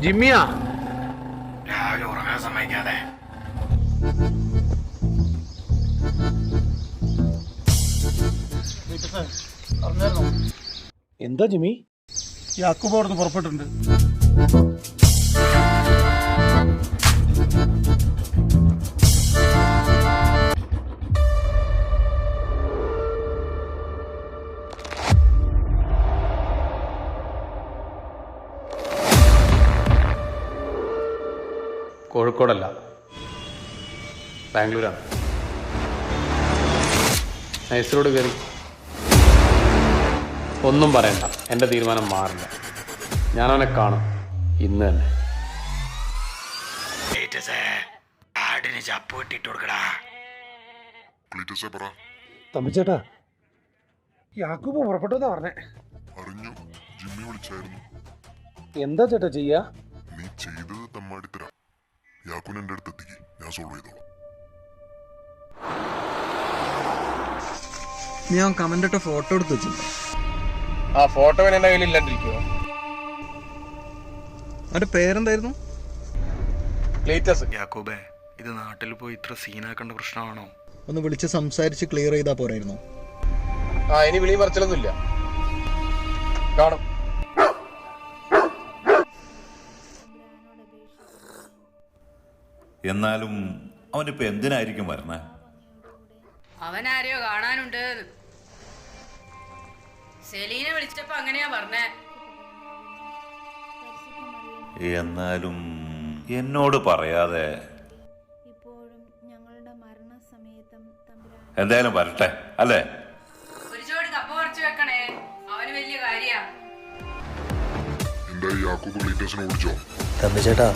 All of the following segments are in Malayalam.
ജിമ്മിയാ രാവിലെ ഉറങ്ങാൻ സമ്മതിക്കാതെ. എന്താ ജിമ്മി? യാക്കൂബ് അവിടുന്ന് പുറപ്പെട്ടിട്ടുണ്ട്. കോഴിക്കോടല്ല, ബാംഗ്ലൂരാണ്. നൈസറോട് കയറി. ഒന്നും പറയണ്ട, എൻ്റെ തീരുമാനം മാറില്ല. ഞാനവനെ കാണും ഇന്ന് തന്നെ. ആടിന് ചപ്പ് ഇട്ടിട്ട് കൊടുക്കടാ. തമ്പിച്ചേട്ടാ, യാക്കൂബ് പുറപ്പെട്ടു പറഞ്ഞേ. അറിഞ്ഞു, ജിമ്മി വിളിച്ചായിരുന്നു. എന്താ ചേട്ടാ ചെയ്യാ? നീ ചെയ്തത് തമ്മാടിത്തരാം. യാക്കൂന് എൻ്റെ അടുത്ത് എത്തിക്ക്, ഞാൻ സോൾവ് ചെയ്തോളാം. ഞാൻ കമന്റ് ഇട്ട ഫോട്ടോ എടുത്ത് വെച്ചിട്ടുണ്ടോ? ആ ഫോട്ടോ എൻ്റെ കയ്യിൽ ഇല്ലാണ്ടിരിക്കുമോ? അവന്റെ പേരെന്തായിരുന്നു? ക്ലീറ്റസ്. യാക്കൂബേ, ഇത് നാട്ടിൽ പോയി ഇത്ര സീനാക്കേണ്ട പ്രശ്നമാണോ? ഒന്ന് വിളിച്ച് സംസാരിച്ച് ക്ലിയർ ചെയ്താ പോരായിരുന്നോ? ആ ഇനി വിളി പറിച്ചലൊന്നുമില്ല. കാണും. എന്നാലും അവനിപ്പോ എന്തിനായിരിക്കും വരണേ? അവനാരെയോ കാണാനുണ്ട്. സെലീനെ വിളിച്ചപ്പോ അങ്ങനെയാ പറഞ്ഞേ. എന്നാലും എന്നോട് പറയാതെ എന്തായാലും വരട്ടെ അല്ലേ? ഒരു ജോഡി കപ്പ പറിച്ചു വെക്കണേ, അവന് വലിയ കാര്യാ. എന്താ യാക്കൂബ് ക്ലീറ്റസിനെ ഓടിച്ചോ? തമ്പിച്ചേട്ടാ,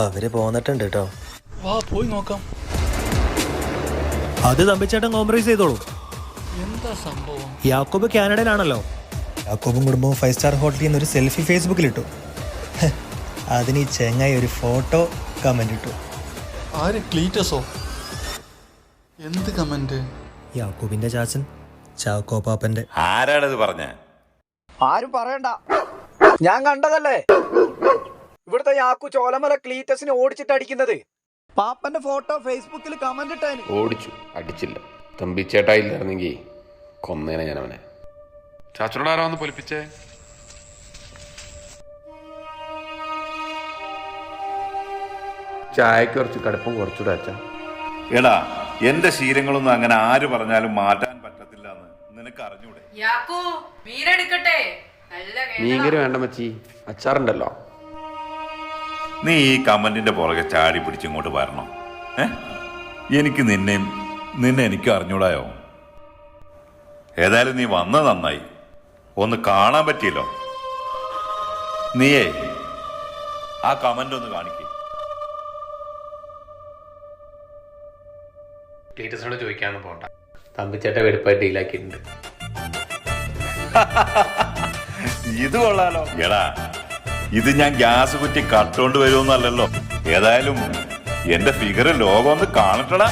അവര് പോന്നിട്ടുണ്ട് കേട്ടോ. വാ പോയി നോക്കാം. അത് തമ്പിച്ചേട്ടൻ കോംപ്രമൈസ് ചെയ്തോളൂ. എന്താ സംഭവം? യാക്കോബ് കാനഡയിലാണല്ലോ. യാക്കോബും കുടുംബവും 5 സ്റ്റാർ ഹോട്ടലിൽ നിന്ന് ഒരു സെൽഫി ഫേസ്ബുക്കിലിട്ടു. അതിന് ഈ ചെങ്ങായി ഒരു ഫോട്ടോ കമന്റ് ഇട്ടു. ആര്? ക്ലീറ്റസോ? എന്ത് കമന്റ്? യാക്കോബിന്റെ ചാച്ചൻ ചാക്കോ പാപ്പന്റെ. ആരാണത് പറഞ്ഞ? ആരും പറയണ്ട, ഞാൻ കണ്ടതല്ലേ. ഇവിടുത്തെ യാക്കു ചോലമല ക്ലീറ്റസിനെ ഓടിച്ചിട്ട് അടിക്കുന്നത്. പാപ്പന്റെ ഫോട്ടോ ഫേസ്ബുക്കിൽ കമന്റ് ഇട്ടാന്. ഓടിച്ചു, അടിച്ചില്ല. തമ്പിച്ചേട്ടായില്ലായിരുന്നെങ്കിൽ കൊന്നേനെ ഞാൻ അവനെ. ചാച്ചനോട് ആരാ വന്ന് പൊലിപ്പിച്ചേ? ചായക്ക് കുറച്ച് കടുപ്പം കുറച്ചുകൂടെ അച്ഛാ. എടാ, എന്റെ ശീലങ്ങളൊന്നും അങ്ങനെ ആര് പറഞ്ഞാലും മാറ്റാൻ പറ്റത്തില്ല എന്ന് നിനക്ക് അറിഞ്ഞൂടെ? യാക്കൂ, മീനെടുക്കട്ടെ. നല്ല മീൻകറി വേണ്ട മച്ചി, അച്ചാറുണ്ടല്ലോ. നീ ഈ കമന്റിന്റെ പുറകെ ചാടി പിടിച്ചിങ്ങോട്ട് വരണോ? എനിക്ക് നിന്നെ എനിക്ക് അറിഞ്ഞൂടായോ? ഏതായാലും നീ വന്നത് നന്നായി, ഒന്ന് കാണാൻ പറ്റിയല്ലോ. നീയേ ആ കമന്റ് ഒന്ന് കാണിക്കേ. ക്ലീറ്റസിനോട് ചോദിക്കാന്ന് പോണ്ട, തമ്പിച്ചേട്ട വെടുപ്പായി ഡീലാക്കിയിട്ടുണ്ട്. ഇത് കൊള്ളാലോ. എടാ, ഇത് ഞാൻ ഗ്യാസ് കുറ്റി കട്ടോണ്ട് വരുമെന്നല്ലല്ലോ. ഏതായാലും എന്റെ ഫിഗർ ലോകം ഒന്ന് കാണട്ടടാ.